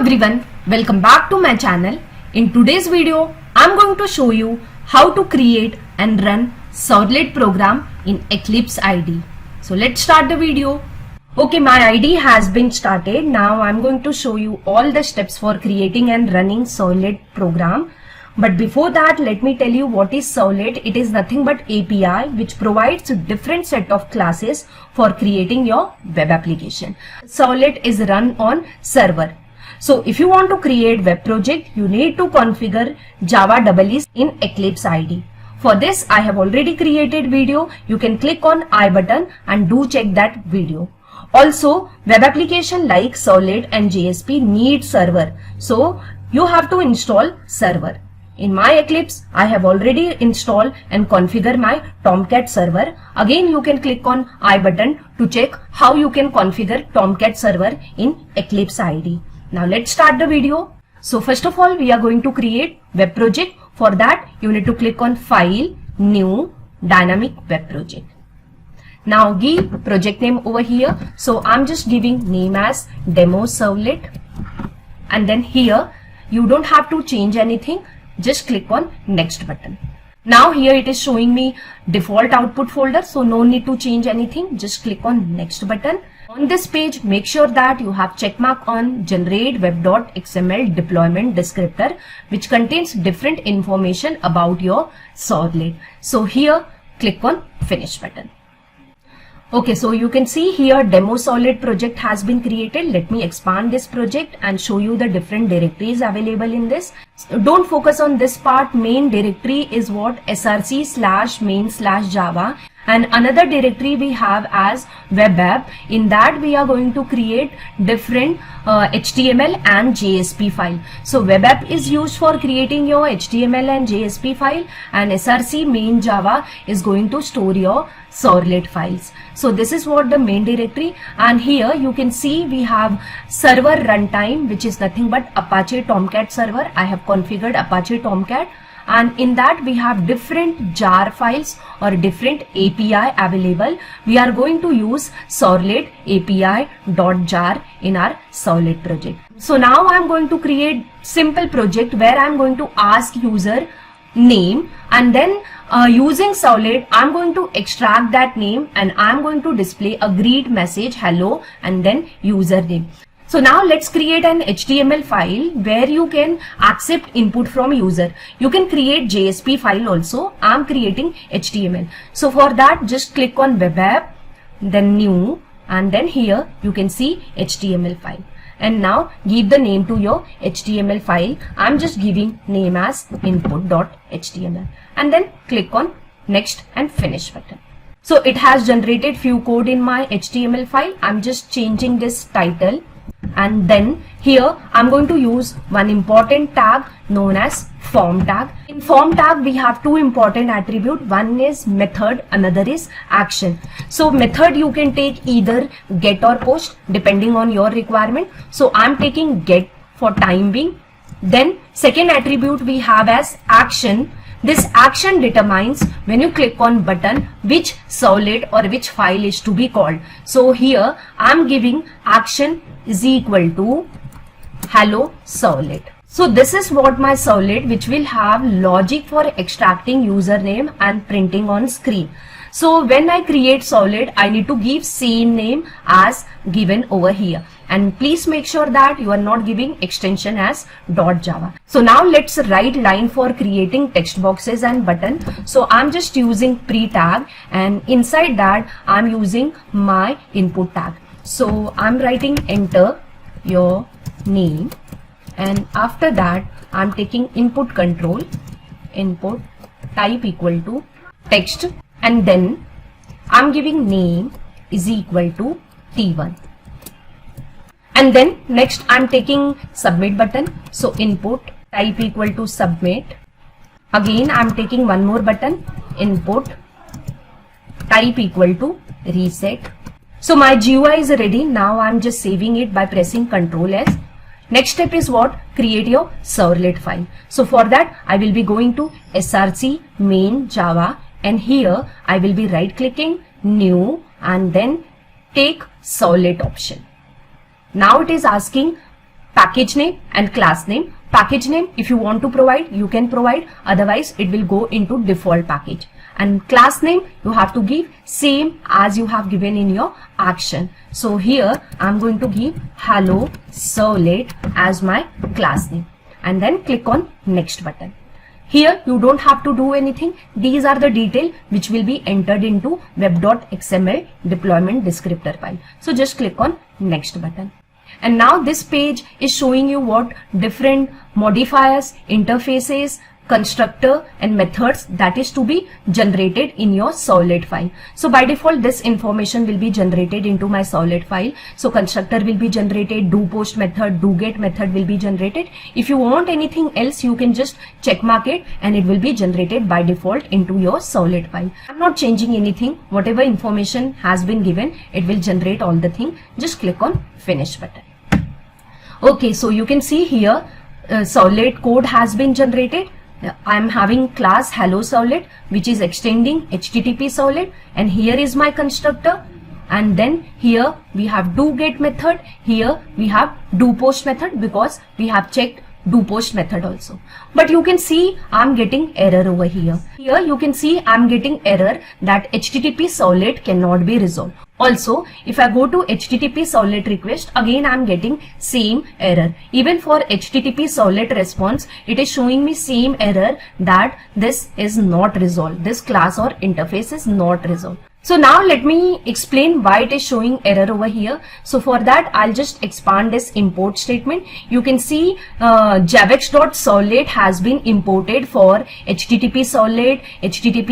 everyone, welcome back to my channel. In today's video, I'm going to show you how to create and run Servlet program in Eclipse IDE. So let's start the video. Okay, my IDE has been started. Now I'm going to show you all the steps for creating and running Servlet program. But before that, let me tell you what is Servlet. It is nothing but API which provides a different set of classes for creating your web application. Servlet is run on server. So if you want to create web project, you need to configure Java EE in Eclipse IDE. For this, I have already created video. You can click on I button and do check that video. Also, web application like Servlet and JSP need server. So you have to install server. In my Eclipse, I have already installed and configure my Tomcat server. Again, you can click on I button to check how you can configure Tomcat server in Eclipse IDE. Now let's start the video. So first of all, we are going to create web project. For that, you need to click on File, New, Dynamic Web Project. Now give project name over here. So I'm just giving name as Demo Servlet. And then here, you don't have to change anything. Just click on Next button. Now here it is showing me default output folder. So no need to change anything. Just click on Next button. On this page, make sure that you have checkmark on generate web.xml deployment descriptor, which contains different information about your Servlet. So here, click on Finish button. Okay, so you can see here Demo Servlet project has been created. Let me expand this project and show you the different directories available in this. So don't focus on this part. Main directory is what? src/main/java. And another directory we have as web app. In that we are going to create different HTML and JSP file. So web app is used for creating your HTML and JSP file, and src main java is going to store your Servlet files. So this is what the main directory, and here you can see we have server runtime, which is nothing but Apache Tomcat server. I have configured Apache Tomcat. And in that we have different jar files or different API available. We are going to use Servlet API.jar in our Servlet project. So now I'm going to create simple project where I'm going to ask user name, and then using Servlet I'm going to extract that name, and I'm going to display a greet message hello and then username. So now let's create an HTML file where you can accept input from user. You can create JSP file also. I'm creating HTML. So for that, just click on web app, then new, and then here you can see HTML file. And now give the name to your HTML file. I'm just giving name as input.html, and then click on next and finish button. So it has generated few code in my HTML file. I'm just changing this title. And then here I'm going to use one important tag known as form tag. In form tag we have two important attributes. One is method, another is action. So method you can take either get or post depending on your requirement. So I'm taking get for time being. Then second attribute we have as action. This action determines when you click on button which servlet or which file is to be called. So here I'm giving action is equal to hello servlet. So this is what my servlet, which will have logic for extracting username and printing on screen. So when I create servlet, I need to give same name as given over here. And please make sure that you are not giving extension as .java. So now let's write line for creating text boxes and button. So I'm just using pre tag, and inside that I'm using my input tag. So I'm writing enter your name, and after that I'm taking input control, input type equal to text, and then I'm giving name is equal to t1. And then next I'm taking submit button. So input type equal to submit. Again I'm taking one more button, input type equal to reset. So my GUI is ready. Now I'm just saving it by pressing Ctrl S. Next step is what? Create your servlet file. So for that I will be going to src main java, and here I will be right clicking new and then take servlet option. Now it is asking package name and class name. Package name, if you want to provide, you can provide, otherwise it will go into default package. And class name, you have to give same as you have given in your action. So here I'm going to give hello servlet as my class name, and then click on next button. Here you don't have to do anything. These are the detail which will be entered into web.xml deployment descriptor file. So just click on next button. And now this page is showing you what different modifiers, interfaces, constructor and methods that is to be generated in your Servlet file. So by default this information will be generated into my Servlet file. So constructor will be generated, doPost method, doGet method will be generated. If you want anything else, you can just check mark it and it will be generated by default into your Servlet file. I'm not changing anything. Whatever information has been given, it will generate all the thing. Just click on finish button. Okay, so you can see here Servlet code has been generated. I'm having class hello servlet which is extending HTTP servlet, and here is my constructor, and then here we have doGet method, here we have doPost method because we have checked doPost method also. But you can see I'm getting error over here. Here you can see I'm getting error that HTTP servlet cannot be resolved. Also, if I go to HTTP servlet request, again I'm getting same error. Even for HTTP servlet response, it is showing me same error that this is not resolved. This class or interface is not resolved. So now let me explain why it is showing error over here. So for that, I'll just expand this import statement. You can see javax.servlet has been imported for HTTP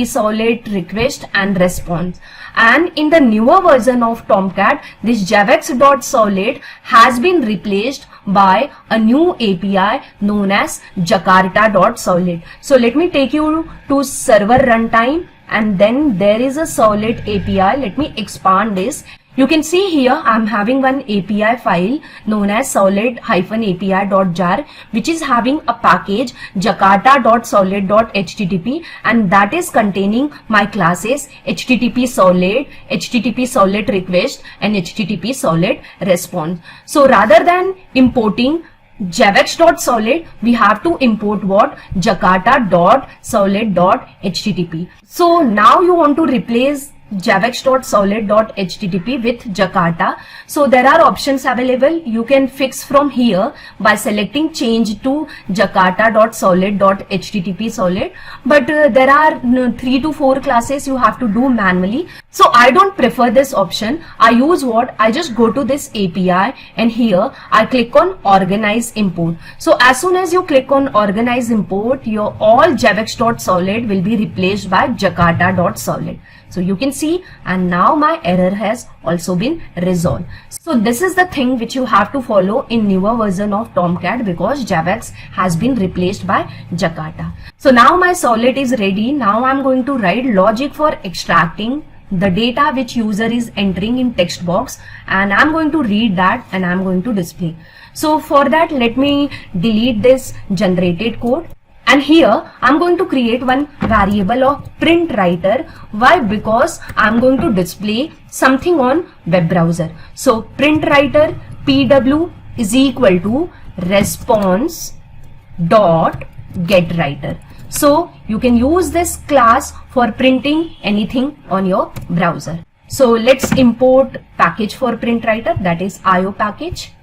servlet request and response. And in the newer version of Tomcat, this javax.servlet has been replaced by a new API known as jakarta.servlet. So let me take you to server runtime, and then there is a Servlet API. Let me expand this. You can see here I'm having one API file known as servlet-api.jar, which is having a package jakarta.servlet.http, and that is containing my classes HTTP servlet request and HTTP servlet response. So rather than importing javax.servlet, we have to import what? jakarta.servlet.http. So now you want to replace javax.servlet.http with Jakarta. So there are options available. You can fix from here by selecting change to jakarta.servlet.http servlet. But there are 3 to 4 classes you have to do manually. So I don't prefer this option. I use what? I just go to this API and here I click on organize import. So as soon as you click on organize import, your all javax.servlet will be replaced by jakarta.servlet. So you can see, and now my error has also been resolved. So this is the thing which you have to follow in newer version of Tomcat, because Javax has been replaced by Jakarta. So now my servlet is ready. Now I'm going to write logic for extracting the data which user is entering in text box, and I'm going to read that and I'm going to display. So for that, let me delete this generated code. And here I'm going to create one variable of print writer. Why? Because I'm going to display something on web browser. So print writer pw is equal to response dot get writer. So you can use this class for printing anything on your browser. So let's import package for print writer, that is IO package.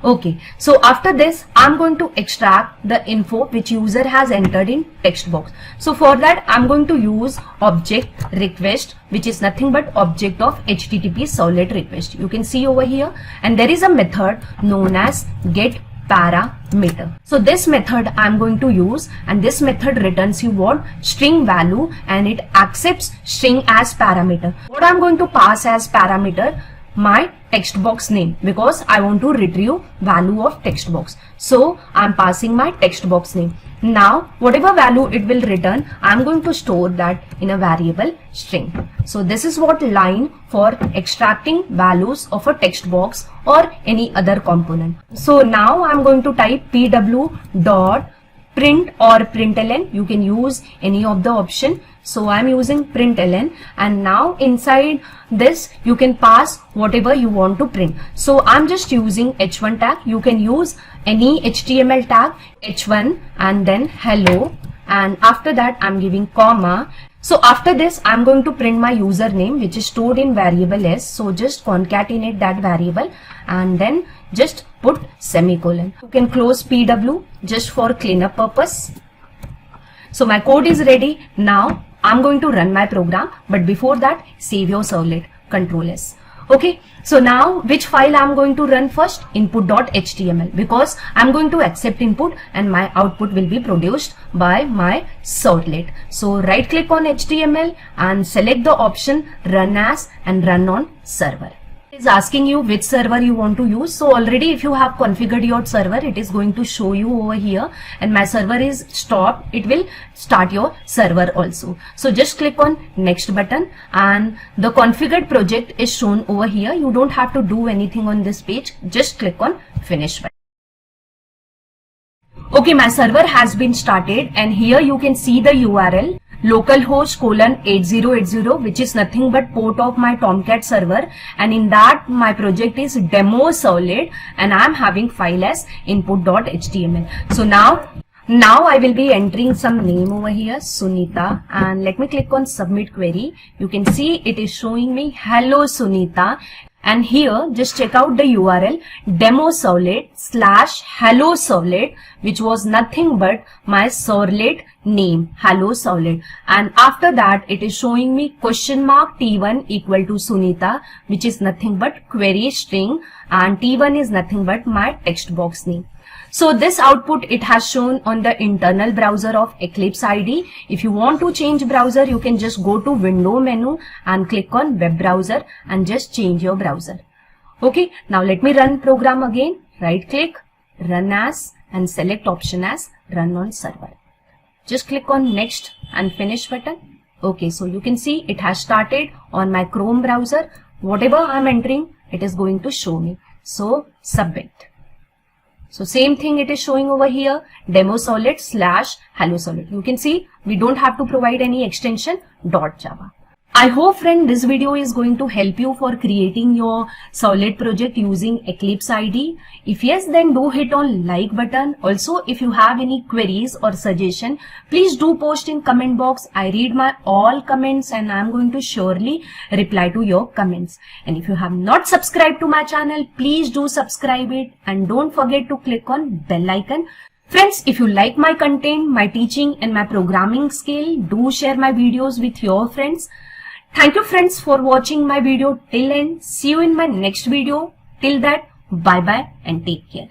Okay, so after this, I'm going to extract the info which user has entered in text box. So for that, I'm going to use object request, which is nothing but object of HTTP servlet request. You can see over here, and there is a method known as get parameter. So this method I'm going to use, and this method returns you what? String value, and it accepts string as parameter. What I'm going to pass as parameter? My text box name, because I want to retrieve value of text box. So I'm passing my text box name. Now whatever value it will return, I'm going to store that in a variable string. So this is what line for extracting values of a text box or any other component. So now I'm going to type pw dot print or println. You can use any of the option. So I'm using println, and now inside this you can pass whatever you want to print. So I'm just using h1 tag. You can use any HTML tag, h1 and then hello, and after that I'm giving comma. So after this I'm going to print my username, which is stored in variable s. So just concatenate that variable and then just put semicolon. You can close PW just for cleanup purpose. So my code is ready. Now I'm going to run my program, but before that save your servlet, Control S. Okay, so now which file I'm going to run first? Input.html, because I'm going to accept input and my output will be produced by my servlet. So right click on HTML and select the option run as and run on server. It is asking you which server you want to use. So already if you have configured your server, it is going to show you over here, and my server is stopped. It will start your server also. So just click on next button and the configured project is shown over here. You don't have to do anything on this page. Just click on finish button. Okay, my server has been started, and here you can see the URL localhost 8080, which is nothing but port of my Tomcat server, and in that my project is demo servlet and I am having file as input.html. So now I will be entering some name over here, Sunita, and let me click on submit query. You can see it is showing me hello Sunita. And here just check out the URL demo servlet / hello servlet, which was nothing but my servlet name, hello servlet. And after that it is showing me question mark T1 equal to Sunita, which is nothing but query string, and T1 is nothing but my text box name. So this output it has shown on the internal browser of Eclipse IDE. If you want to change browser, you can just go to window menu and click on web browser and just change your browser. Okay, now let me run program again. Right click, run as, and select option as run on server. Just click on next and finish button. Okay, so you can see it has started on my Chrome browser. Whatever I'm entering, it is going to show me. So submit. So same thing it is showing over here, demo servlet / hello servlet. You can see we don't have to provide any extension .java. I hope friend this video is going to help you for creating your servlet project using Eclipse IDE. If yes, then do hit on like button. Also, if you have any queries or suggestion, please do post in comment box. I read my all comments and I am going to surely reply to your comments. And if you have not subscribed to my channel, please do subscribe it and don't forget to click on bell icon. Friends, if you like my content, my teaching and my programming skill, do share my videos with your friends. Thank you friends for watching my video till end. See you in my next video. Till that, bye bye and take care.